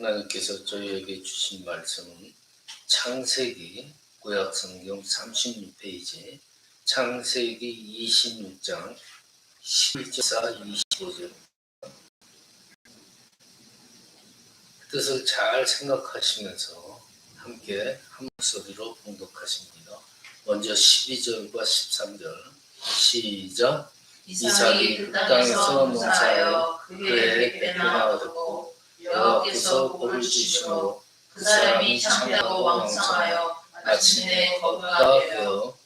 하나님께서 저희에게 주신 말씀은 창세기 구약성경 36페이지 창세기 26장 11절 25절 뜻을 잘 생각하시면서 함께 한 목소리로 봉독하십니다. 먼저 12절과 13절 시작. 이삭이 그 땅에서 농사하여 그의 배표나 얻었고 여호와께서 복을 주시므로 그 사람이 창대하고 왕성하여 아침에 거부가 되어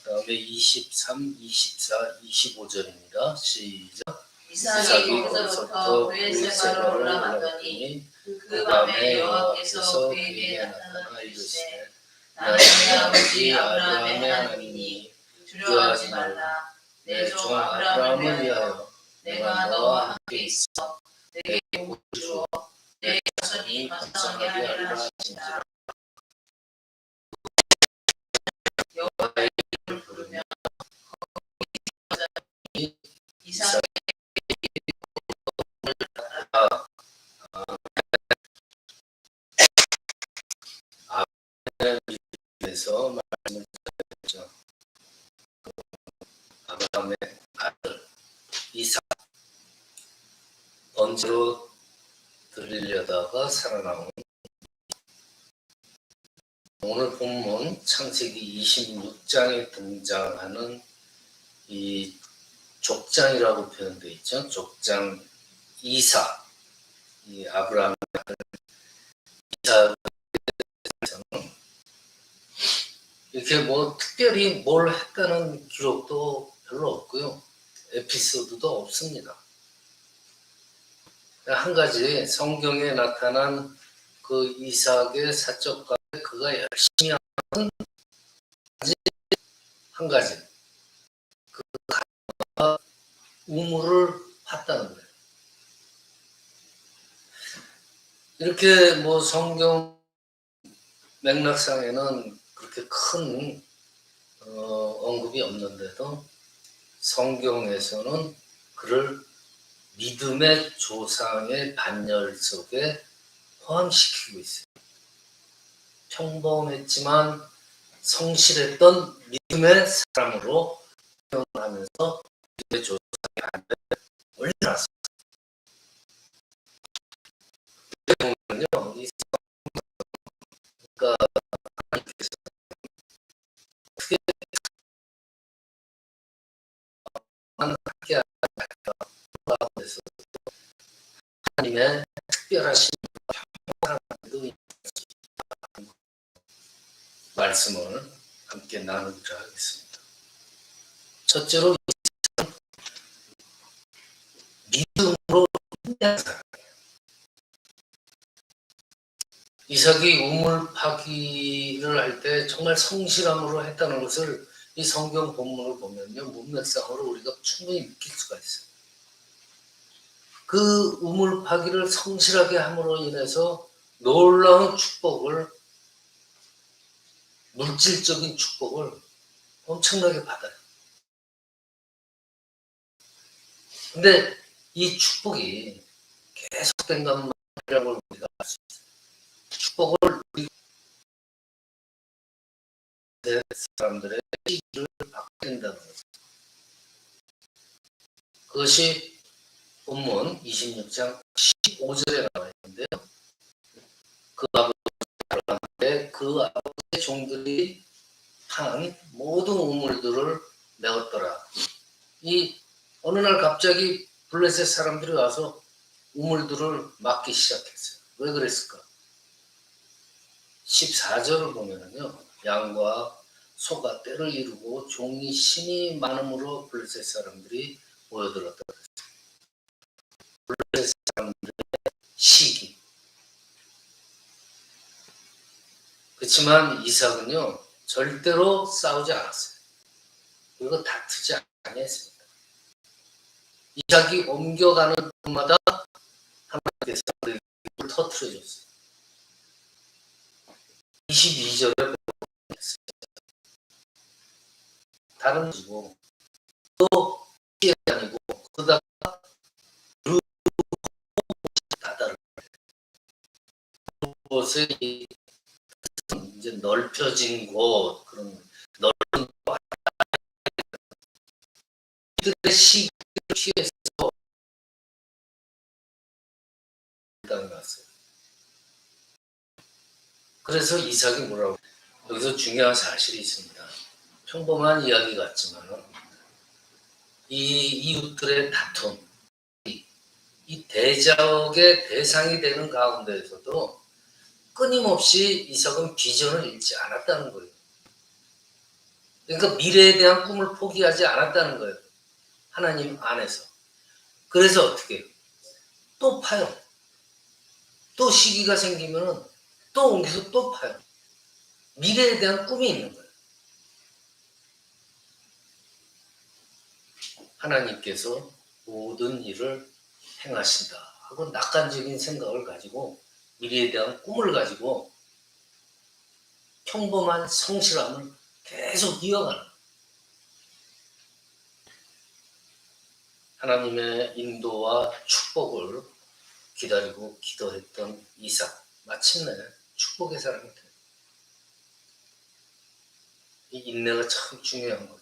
그 다음에 23, 24, 25절입니다. 시작. 이삭이 거기서부터 브에세바로 올라갔더니 그 밤에 여호와께서 그에게 나타나 이르시되 나는 네 아버지 아브라함의 하나님이니 두려워하지 말라. 내 종 아브라함을 위하여 내가 너와 함께 있어 내게 복을 주어 내 자손이 번성하게 하리라 하신지라. 여호와의 이름을 부르며 이삭의 아브라함에서 말씀을 드렸죠. 아브라함의 아들 이삭 번제로 드리려다가 살아나온 오늘 본문 창세기 26장에 등장하는 이 족장이라고 표현되어 있죠. 족장 이삭, 이 아브라함의 아들 이삭에서는 이렇게 뭐 특별히 뭘 했다는 기록도 별로 없고요. 에피소드도 없습니다. 한 가지 성경에 나타난 그 이삭의 사적 가운데 그가 열심히 하는 한 가지 그가 우물을 팠다는 거예요. 이렇게 뭐 성경 맥락상에는 그렇게 큰 언급이 없는데도 성경에서는 그를 믿음의 조상의 반열 속에 포함시키고 있어요. 평범했지만 성실했던 믿음의 사람으로 표현하면서 믿음의 조상의 반열에 올려놨어요. 보면요, 이 그러니까 하나님께서 어떻게 함께 하셔서 하나님의 특별하신 사랑도 말씀을 함께 나누자 하겠습니다. 첫째로 믿음으로 인한 사랑이에요. 이삭이 우물 파기를 할 때 정말 성실함으로 했다는 것을 이 성경 본문을 보면요, 문맥상으로 우리가 충분히 느낄 수가 있어요. 그 우물 파기를 성실하게 함으로 인해서 놀라운 축복을, 물질적인 축복을 엄청나게 받아요. 근데 이 축복이 계속된 것만이라는 걸 우리가 알 수 있어요. 축복을 사람들의 시기를 바뀐다는 거죠. 그것이 본문 26장 15절에 나와 있는데요. 그 아버지의 종들이 한 모든 우물들을 메웠더라. 이 어느 날 갑자기 블레셋 사람들이 와서 우물들을 막기 시작했어요. 왜 그랬을까? 14절을 보면은요, 양과 소가 떼를 이루고 종이 신이 많음으로 블레셋 사람들이 모여들었다. 블레셋 사람들의 시기. 그렇지만 이삭은요, 절대로 싸우지 않았어요. 그리고 다투지 않았습니다. 이삭이 옮겨가는 곳마다 하나님께서 그를 터뜨려줬어요. 22절에 다른 지고 또 피해 다니고 그러다가 다다를 곳에 이제 넓혀진 곳, 그런 넓은 이들의 시기를 피해서 나왔어요. 그래서 이삭이 뭐라고, 여기서 중요한 사실이 있습니다. 평범한 이야기 같지만 이 이웃들의 다툼, 이 대적의 대상이 되는 가운데에서도 끊임없이 이삭은 비전을 잃지 않았다는 거예요. 그러니까 미래에 대한 꿈을 포기하지 않았다는 거예요. 하나님 안에서. 그래서 어떻게 해요? 또 파요. 또 시기가 생기면 또 옮겨서 또 파요. 미래에 대한 꿈이 있는 거예요. 하나님께서 모든 일을 행하신다 하고 낙관적인 생각을 가지고 미래에 대한 꿈을 가지고 평범한 성실함을 계속 이어가는 거예요. 하나님의 인도와 축복을 기다리고 기도했던 이삭, 마침내 축복의 사람이 돼요. 이 인내가 참 중요한 거예요.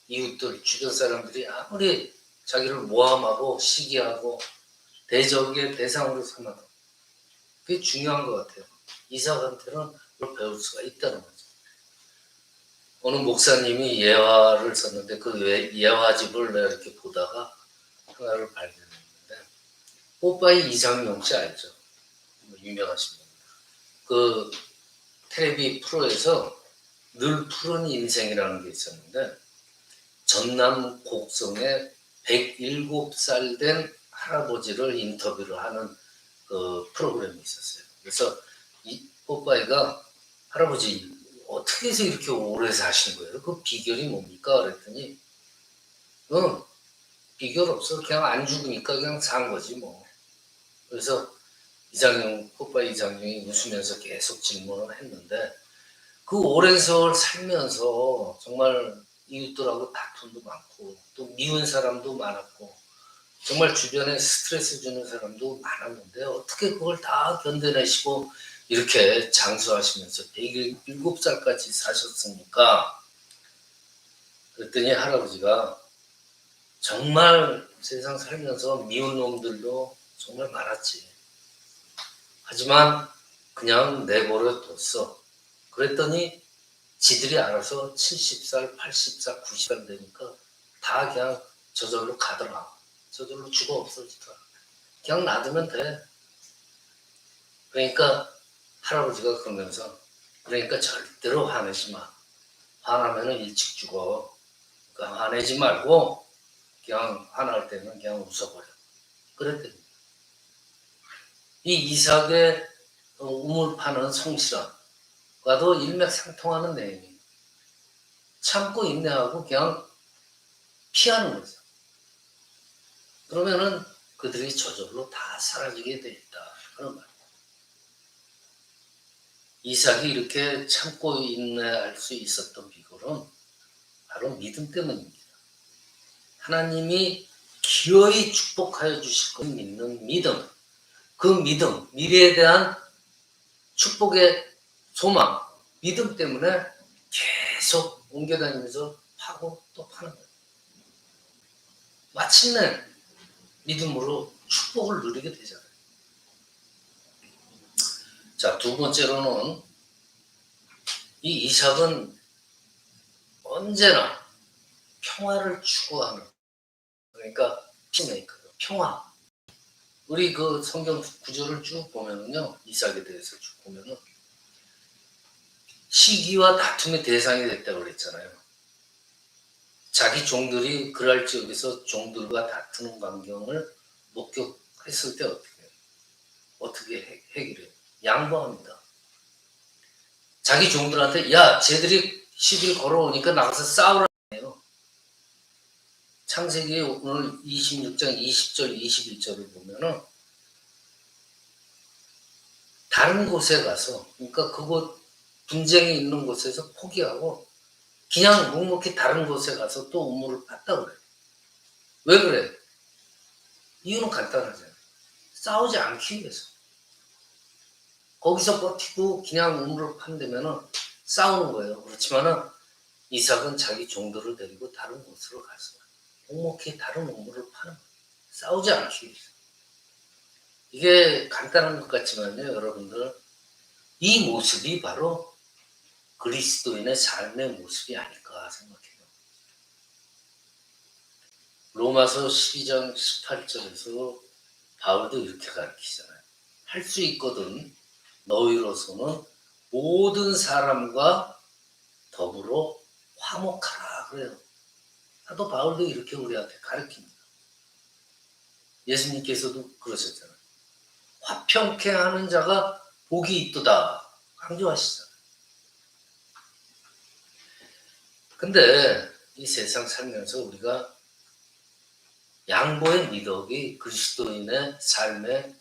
이웃들, 주변 사람들이 아무리 자기를 모함하고 시기하고 대적의 대상으로 삼아도 그게 중요한 것 같아요. 이삭한테는 그걸 배울 수가 있다는 거죠. 어느 목사님이 예화를 썼는데 그 예화집을 내가 이렇게 보다가 하나를 발견했는데, 뽀빠이 이상용 씨 알죠? 유명하신 분입니다. 그 텔레비 프로에서 늘 푸른 인생이라는 게 있었는데, 전남 곡성에 107살 된 할아버지를 인터뷰를 하는 그 프로그램이 있었어요. 그래서 이 뽀빠이가 할아버지 어떻게 해서 이렇게 오래 사신 거예요? 그 비결이 뭡니까? 그랬더니 비결 없어. 그냥 안 죽으니까 그냥 산 거지 뭐. 그래서 뽀빠이 이장용이 웃으면서 계속 질문을 했는데, 그 오랜 세월 살면서 정말 이웃들하고 다툼도 많고 또 미운 사람도 많았고 정말 주변에 스트레스 주는 사람도 많았는데 어떻게 그걸 다 견뎌내시고 이렇게 장수하시면서 107살까지 사셨습니까? 그랬더니 할아버지가 정말 세상 살면서 미운 놈들도 정말 많았지. 하지만 그냥 내버려 뒀어. 그랬더니 지들이 알아서 70살, 80살, 90살 되니까 다 그냥 저절로 가더라. 저절로 죽어 없어지더라. 그냥 놔두면 돼. 그러니까 할아버지가 그러면서, 그러니까 절대로 화내지 마. 화나면 일찍 죽어. 그러니까 화내지 말고 그냥 화날 때는 그냥 웃어버려. 그랬더니 이 이삭의 우물 파는 성실함과도 일맥상통하는 내용이, 참고 인내하고 그냥 피하는 거죠. 그러면은 그들이 저절로 다 사라지게 돼 있다. 그런 말. 이삭이 이렇게 참고 인내할 수 있었던 비결은 바로 믿음 때문입니다. 하나님이 기어이 축복하여 주실 것 믿는 믿음, 그 믿음, 미래에 대한 축복의 소망, 믿음 때문에 계속 옮겨다니면서 파고 또 파는 거예요. 마침내 믿음으로 축복을 누리게 되잖아요. 자, 두 번째로는 이 이삭은 언제나 평화를 추구하는, 그러니까 피메이커예요. 평화. 우리 그 성경 구절을 쭉 보면은요, 이삭에 대해서 쭉 보면은 시기와 다툼의 대상이 됐다고 그랬잖아요. 자기 종들이 그랄 지역에서 종들과 다투는 광경을 목격했을 때 어떻게 해결해요? 양보합니다. 자기 종들한테 야, 쟤들이 시비를 걸어오니까 나가서 싸우라 해요. 창세기 오늘 26장 20절 21절을 보면은 다른 곳에 가서, 그러니까 그곳 분쟁이 있는 곳에서 포기하고 그냥 묵묵히 다른 곳에 가서 또 우물을 팠다 그래요. 왜 그래? 이유는 간단하잖아요. 싸우지 않기 위해서. 거기서 버티고 그냥 우물을 판다면은 싸우는 거예요. 그렇지만은 이삭은 자기 종들을 데리고 다른 곳으로 가서 묵묵히 다른 우물을 파는 거예요. 싸우지 않기 위해서. 이게 간단한 것 같지만요, 여러분들. 이 모습이 바로 그리스도인의 삶의 모습이 아닐까 생각해요. 로마서 12장 18절에서 바울도 이렇게 가르치잖아요. 할 수 있거든 너희로서는 모든 사람과 더불어 화목하라 그래요. 사도 바울도 이렇게 우리한테 가르칩니다. 예수님께서도 그러셨잖아요. 화평케 하는 자가 복이 있도다 강조하시잖아요. 근데 이 세상 살면서 우리가 양보의 미덕이 그리스도인의 삶의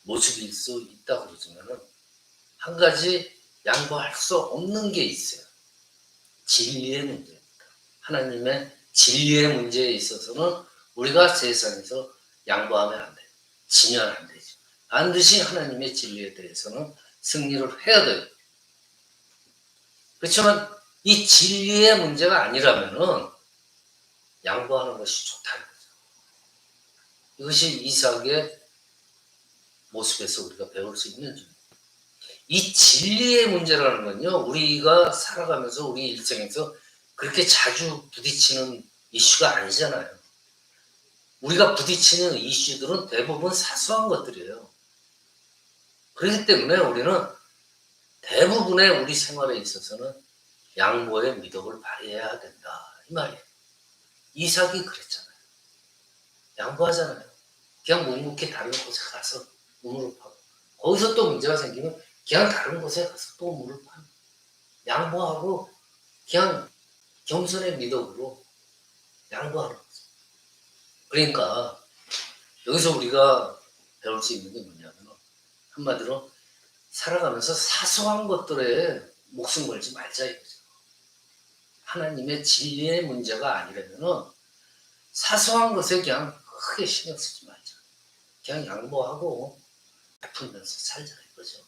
모습일 수 있다고 그러지만은 한 가지 양보할 수 없는 게 있어요. 진리의 문제입니다. 하나님의 진리의 문제에 있어서는 우리가 세상에서 양보하면 안 돼요. 지면 안 되죠. 반드시 하나님의 진리에 대해서는 승리를 해야 돼요. 그렇지만 이 진리의 문제가 아니라면은 양보하는 것이 좋다는 거죠. 이것이 이삭의 모습에서 우리가 배울 수 있는 점입니다. 이 진리의 문제라는 건요, 우리가 살아가면서 우리 일생에서 그렇게 자주 부딪히는 이슈가 아니잖아요. 우리가 부딪히는 이슈들은 대부분 사소한 것들이에요. 그렇기 때문에 우리는 대부분의 우리 생활에 있어서는 양보의 미덕을 발휘해야 된다. 이 말이에요. 이삭이 그랬잖아요. 양보하잖아요. 그냥 묵묵히 다른 곳에 가서 우물을 파고 거기서 또 문제가 생기면 그냥 다른 곳에 가서 또 우물을 파고 양보하고 그냥 겸손의 미덕으로 양보하는 거죠. 그러니까 여기서 우리가 배울 수 있는 게 뭐냐면 한마디로 살아가면서 사소한 것들에 목숨 걸지 말자 이거죠. 하나님의 진리의 문제가 아니라면 사소한 것에 그냥 크게 신경 쓰지 말자. 그냥 양보하고 베풀면서 살자 이거죠.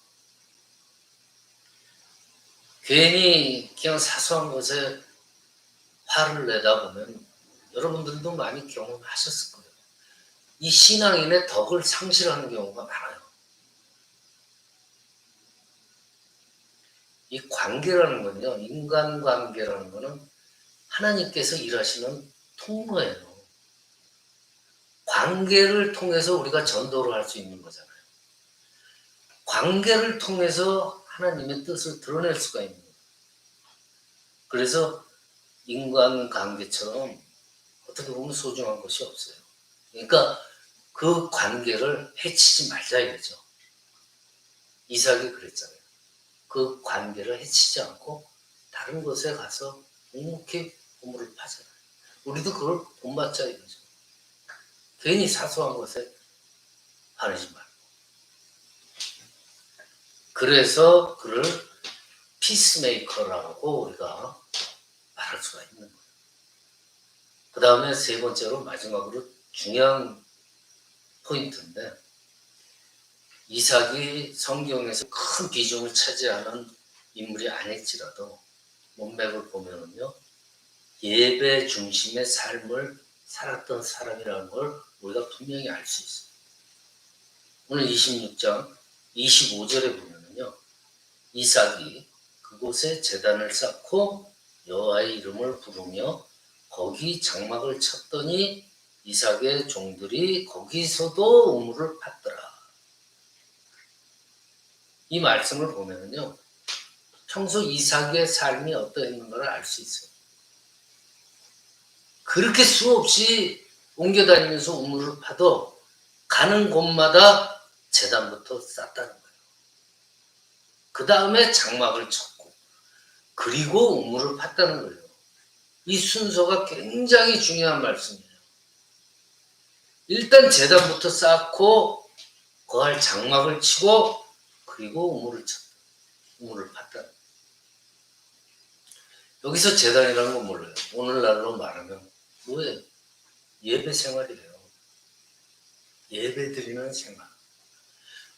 괜히 그냥 사소한 것에 화를 내다 보면 여러분들도 많이 경험하셨을 거예요. 이 신앙인의 덕을 상실하는 경우가 많아요. 이 관계라는 건요, 인간관계라는 거는 하나님께서 일하시는 통로예요. 관계를 통해서 우리가 전도를 할 수 있는 거잖아요. 관계를 통해서 하나님의 뜻을 드러낼 수가 있는 거예요. 그래서 인간관계처럼 어떻게 보면 소중한 것이 없어요. 그러니까 그 관계를 해치지 말자 이거죠. 이삭이 그랬잖아요. 그 관계를 해치지 않고 다른 곳에 가서 묵묵히 우물을 파잖아요. 우리도 그걸 본받자 이거죠. 괜히 사소한 것에 화내지 말고. 그래서 그를 피스메이커라고 우리가 말할 수가 있는 거예요. 그 다음에 세 번째로 마지막으로 중요한 포인트인데 이삭이 성경에서 큰 비중을 차지하는 인물이 아닐지라도 문맥을 보면은요 예배 중심의 삶을 살았던 사람이라는 걸 우리가 분명히 알 수 있어요. 오늘 26장 25절에 보면은요 이삭이 그곳에 제단을 쌓고 여호와의 이름을 부르며 거기 장막을 쳤더니 이삭의 종들이 거기서도 우물을 팠더라. 이 말씀을 보면은요 평소 이삭의 삶이 어떠했는가를 알 수 있어요. 그렇게 수없이 옮겨다니면서 우물을 파도 가는 곳마다 제단부터 쌓다는 거예요. 그 다음에 장막을 쳤고 그리고 우물을 팠다는 거예요. 이 순서가 굉장히 중요한 말씀이에요. 일단 제단부터 쌓고 거할 장막을 치고 그리고 우물을 쳤다. 우물을 팠다. 여기서 제단이라는 건 몰라요. 오늘날로 말하면 뭐예요? 예배 생활이에요. 예배 드리는 생활.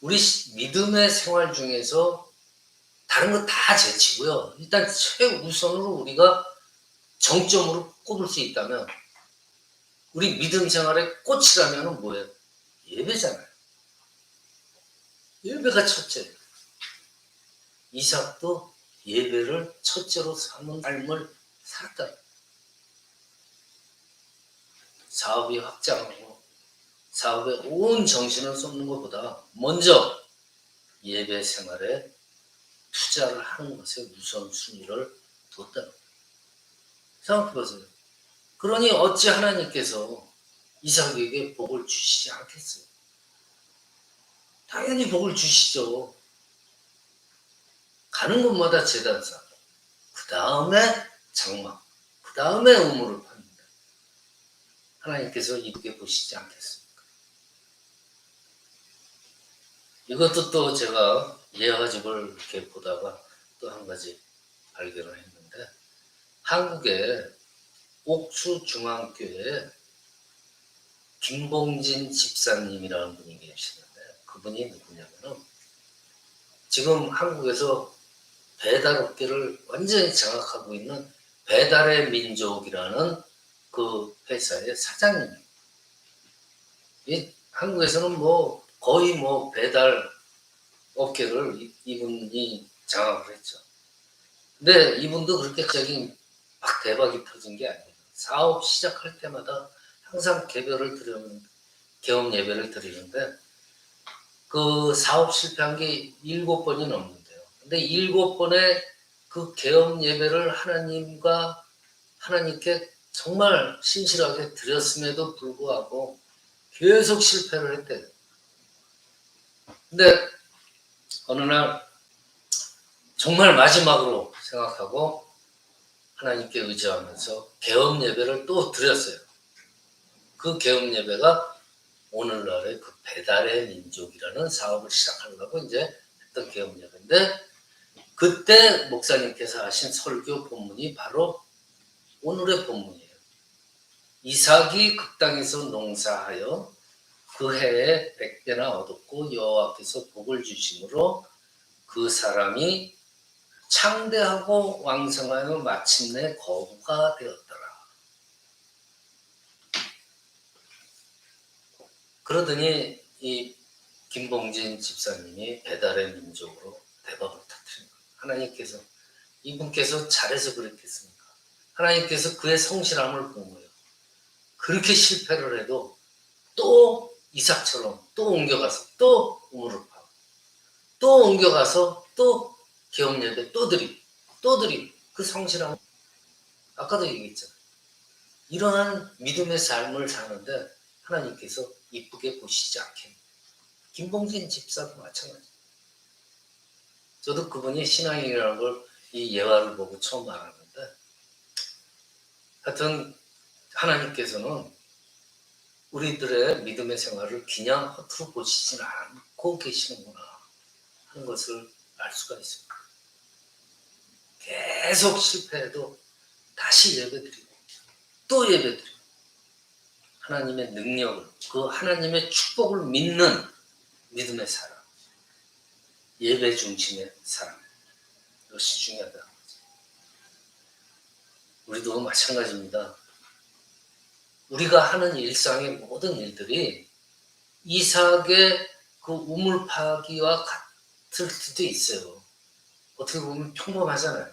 우리 믿음의 생활 중에서 다른 거 다 제치고요. 일단 최우선으로 우리가 정점으로 꼽을 수 있다면 우리 믿음 생활의 꽃이라면 뭐예요? 예배잖아요. 예배가 첫째예요. 이삭도 예배를 첫째로 삼은 삶을 살았다. 사업이 확장하고 사업에 온 정신을 쏟는 것보다 먼저 예배 생활에 투자를 하는 것에 우선순위를 뒀다. 생각해보세요. 그러니 어찌 하나님께서 이삭에게 복을 주시지 않겠어요? 당연히 복을 주시죠. 가는 곳마다 제단사, 그 다음에 장막, 그 다음에 우물을 팝니다. 하나님께서 이렇게 보시지 않겠습니까? 이것도 또 제가 예화집을 이렇게 보다가 또 한 가지 발견을 했는데, 한국의 옥수중앙교회에 김봉진 집사님이라는 분이 계시는데, 그분이 누구냐면은 지금 한국에서 배달업계를 완전히 장악하고 있는 배달의 민족이라는 그 회사의 사장님이에요. 이 한국에서는 뭐 거의 뭐 배달 업계를 이분이 장악을 했죠. 근데 이분도 그렇게 갑자기 막 대박이 터진 게 아니에요. 사업 시작할 때마다 항상 개업 예배를 드리는데 그 사업 실패한 게 7번이 넘는데요. 근데 7번의 그 개업 예배를 하나님께 정말 신실하게 드렸음에도 불구하고 계속 실패를 했대요. 근데 어느 날 정말 마지막으로 생각하고 하나님께 의지하면서 개업 예배를 또 드렸어요. 그 개업 예배가 오늘날의 그 배달의 민족이라는 사업을 시작하려고 이제 했던 개업 예배인데, 그때 목사님께서 하신 설교 본문이 바로 오늘의 본문이에요. 이삭이 그 땅에서 농사하여 그 해에 100배나 얻었고 여호와께서 복을 주심으로 그 사람이 창대하고 왕성하여 마침내 거부가 되었더라. 그러더니 이 김봉진 집사님이 배달의 민족으로 대박을 터뜨린 거예요. 하나님께서, 이분께서 잘해서 그랬겠습니까? 하나님께서 그의 성실함을 본 거예요. 그렇게 실패를 해도 또 이삭처럼 또 옮겨가서 또 우물을 파고 또 옮겨가서 또 개업 예배 또 드리고 그 성실함, 아까도 얘기했잖아요. 이러한 믿음의 삶을 사는데 하나님께서 이쁘게 보시지 않게. 김봉진 집사도 마찬가지. 저도 그분이 신앙인이라는 걸 이 예화를 보고 처음 알았는데, 하여튼 하나님께서는 우리들의 믿음의 생활을 그냥 허투루 보시지는 않고 계시는구나 하는 것을 알 수가 있습니다. 계속 실패해도 다시 예배드리고 또 예배드리고 하나님의 능력을, 그 하나님의 축복을 믿는 믿음의 사람, 예배 중심의 사람, 이것이 중요하다. 우리도 마찬가지입니다. 우리가 하는 일상의 모든 일들이 이삭의 그 우물 파기와 같을 수도 있어요. 어떻게 보면 평범하잖아요.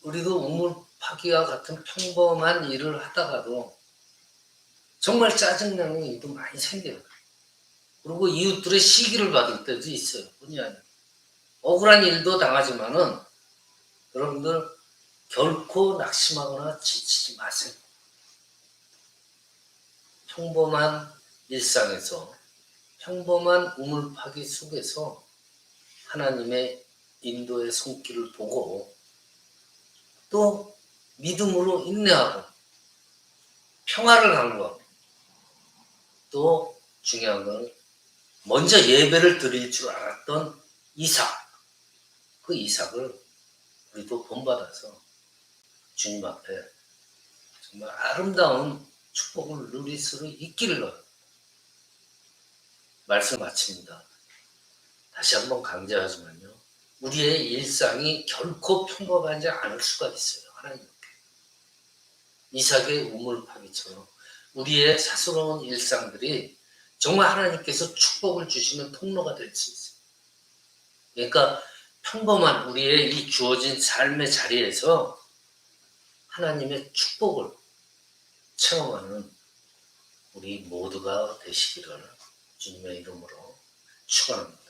우리도 우물 파기와 같은 평범한 일을 하다가도 정말 짜증나는 일도 많이 생겨요. 그리고 이웃들의 시기를 받을 때도 있어요. 뿐이 아니라 억울한 일도 당하지만은 여러분들 결코 낙심하거나 지치지 마세요. 평범한 일상에서, 평범한 우물 파기 속에서 하나님의 인도의 손길을 보고 또 믿음으로 인내하고 평화를 강구하고, 또 중요한 건 먼저 예배를 드릴 줄 알았던 이삭, 그 이삭을 우리도 본받아서 주님 앞에 정말 아름다운 축복을 누릴 수 있기를 말씀 마칩니다. 다시 한번 강조하지만요. 우리의 일상이 결코 평범하지 않을 수가 있어요. 하나님 앞에. 이삭의 우물 파기처럼 우리의 사소로운 일상들이 정말 하나님께서 축복을 주시는 통로가 될 수 있어요. 그러니까 평범한 우리의 이 주어진 삶의 자리에서 하나님의 축복을 체험하는 우리 모두가 되시기를 주님의 이름으로 축원합니다.